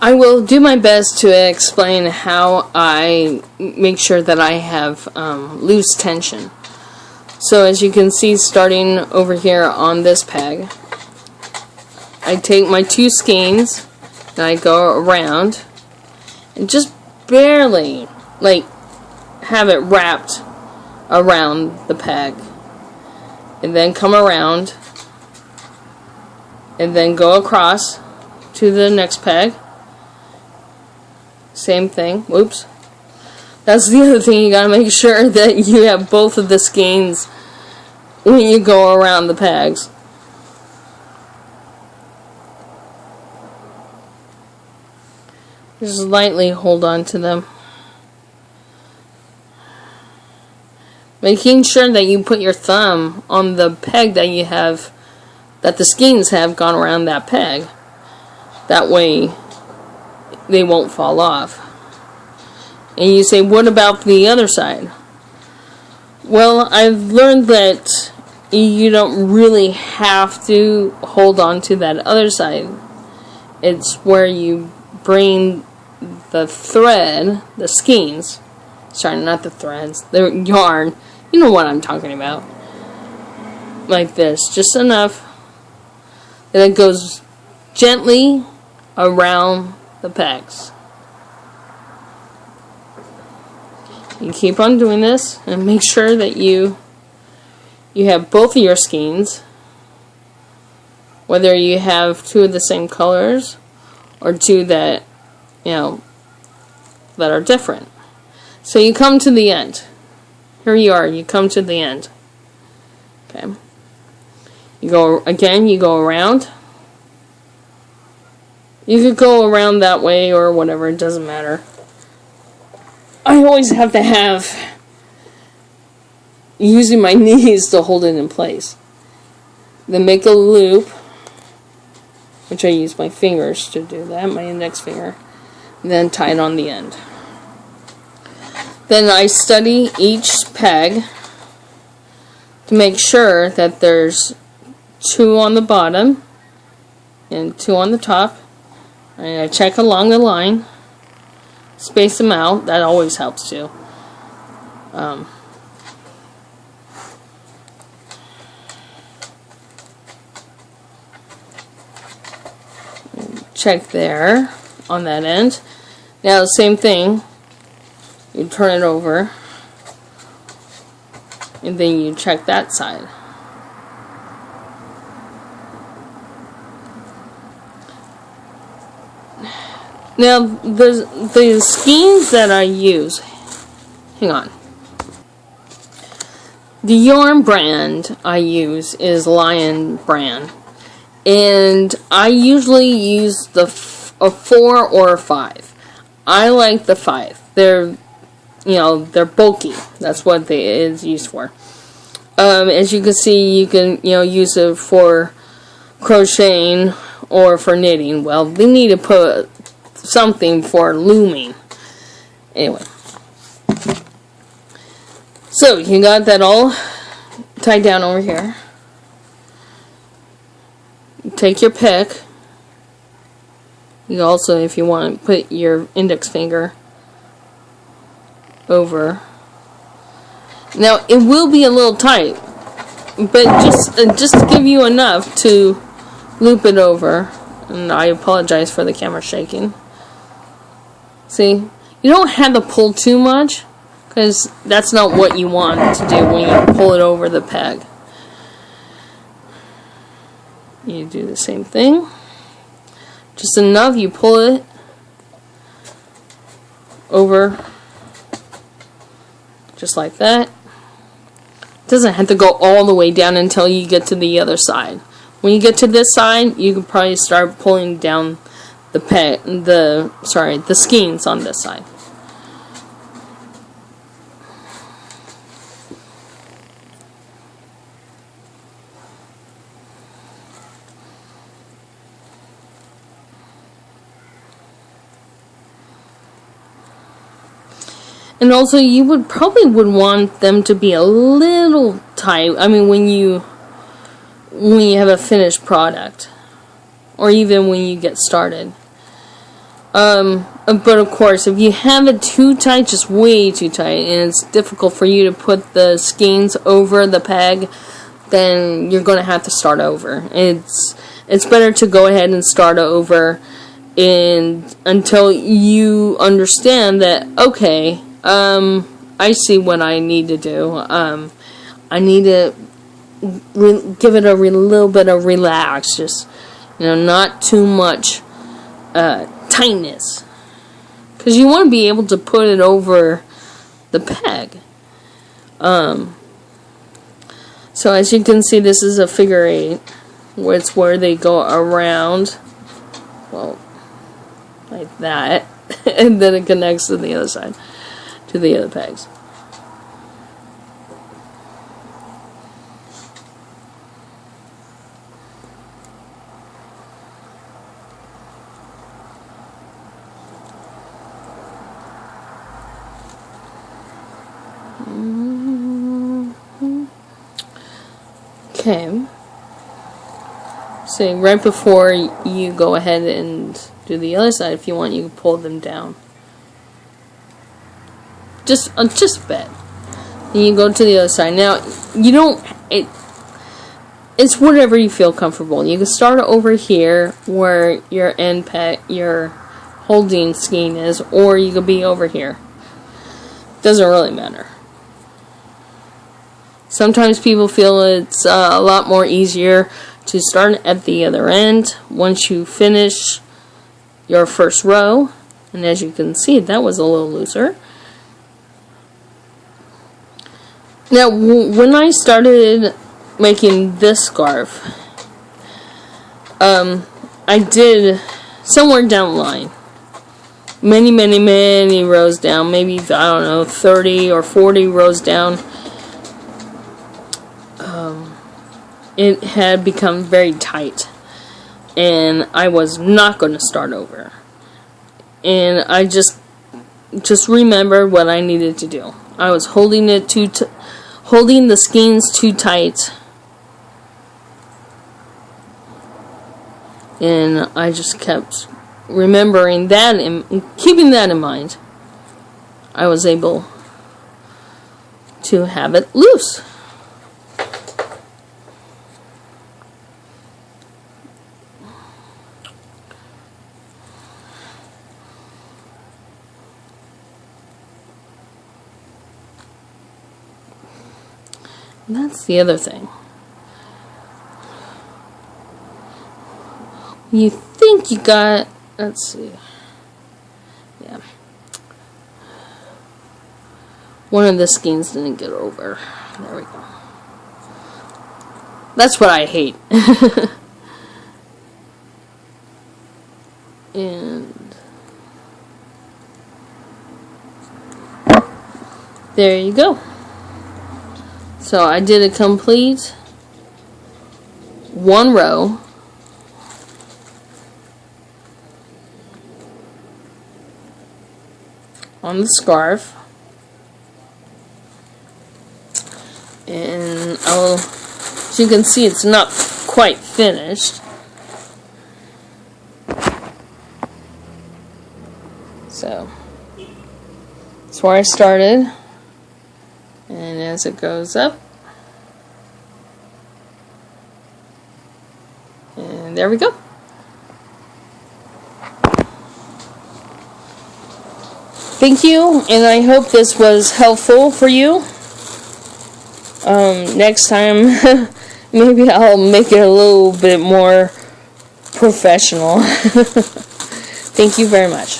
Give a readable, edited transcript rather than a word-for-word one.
I will do my best to explain how I make sure that I have loose tension. So as you can see, starting over here on this peg, I take my 2 skeins and I go around and just barely, like, have it wrapped around the peg, and then come around and then go across to the next peg. Same thing. Whoops. That's the other thing, you gotta make sure that you have both of the skeins when you go around the pegs. Just lightly hold on to them. Making sure that you put your thumb on the peg that you have, that the skeins have gone around that peg. That way they won't fall off. And you say, what about the other side? Well, I've learned that you don't really have to hold on to that other side. It's where you bring the thread, the skeins, sorry, not the threads, the yarn, you know what I'm talking about, like this, just enough that it goes gently around the pegs. You keep on doing this and make sure that you have both of your skeins, whether you have 2 of the same colors or 2 that, you know, that are different. So you come to the end. Here you are, you come to the end. Okay. You go again, you go around. You could go around that way or whatever, it doesn't matter. I always have to have using my knees to hold it in place. Then make a loop, which I use my fingers to do that, my index finger, and then tie it on the end. Then I study each peg to make sure that there's 2 on the bottom and 2 on the top. And I check along the line, space them out. That always helps too. Check there on that end. Now the same thing. You turn it over, and then you check that side. Now, the skeins that I use, hang on. The yarn brand I use is Lion brand, and I usually use a 4 or a 5. I like the 5. They're bulky. That's what it is used for. As you can see, you can use it for crocheting or for knitting. Well, they need to put something for looming. Anyway, so you got that all tied down over here. Take your pick. You also, if you want to, put your index finger over. Now it will be a little tight, but just to give you enough to loop it over. And I apologize for the camera shaking. See, you don't have to pull too much, because that's not what you want to do when you pull it over the peg. You do the same thing. Just enough, you pull it over, just like that. It doesn't have to go all the way down until you get to the other side. When you get to this side, you can probably start pulling down the skeins on this side. And also, you would probably want them to be a little tight. I mean, when you have a finished product, or even when you get started. But of course, if you have it too tight, just way too tight, and it's difficult for you to put the skeins over the peg, then you're going to have to start over. It's better to go ahead and start over until you understand that, okay, I see what I need to do. I need to give it a little bit of relax, just, not too much tightness, because you want to be able to put it over the peg. So as you can see, this is a figure 8, where it's where they go around, well, like that, and then it connects to the other side, to the other pegs. Okay, so right before you go ahead and do the other side, if you want, you can pull them down. Just a bit. And you go to the other side. Now, you don't, it's whatever you feel comfortable. You can start over here where your end peg, your holding skein is, or you could be over here. Doesn't really matter. Sometimes people feel it's a lot more easier to start at the other end once you finish your first row. And as you can see, that was a little looser. Now, when I started making this scarf, I did somewhere down the line, many rows down, maybe, I don't know, 30 or 40 rows down, it had become very tight, and I was not going to start over. And I just remembered what I needed to do. I was holding it holding the skeins too tight, and I just kept remembering that and keeping that in mind. I was able to have it loose. And that's the other thing. You think you got, let's see, yeah, one of the skeins didn't get over. There we go. That's what I hate. And there you go. So I did a complete one row on the scarf, and as you can see, it's not quite finished. So that's where I started. And as it goes up, and there we go. Thank you, and I hope this was helpful for you. Next time, maybe I'll make it a little bit more professional. Thank you very much.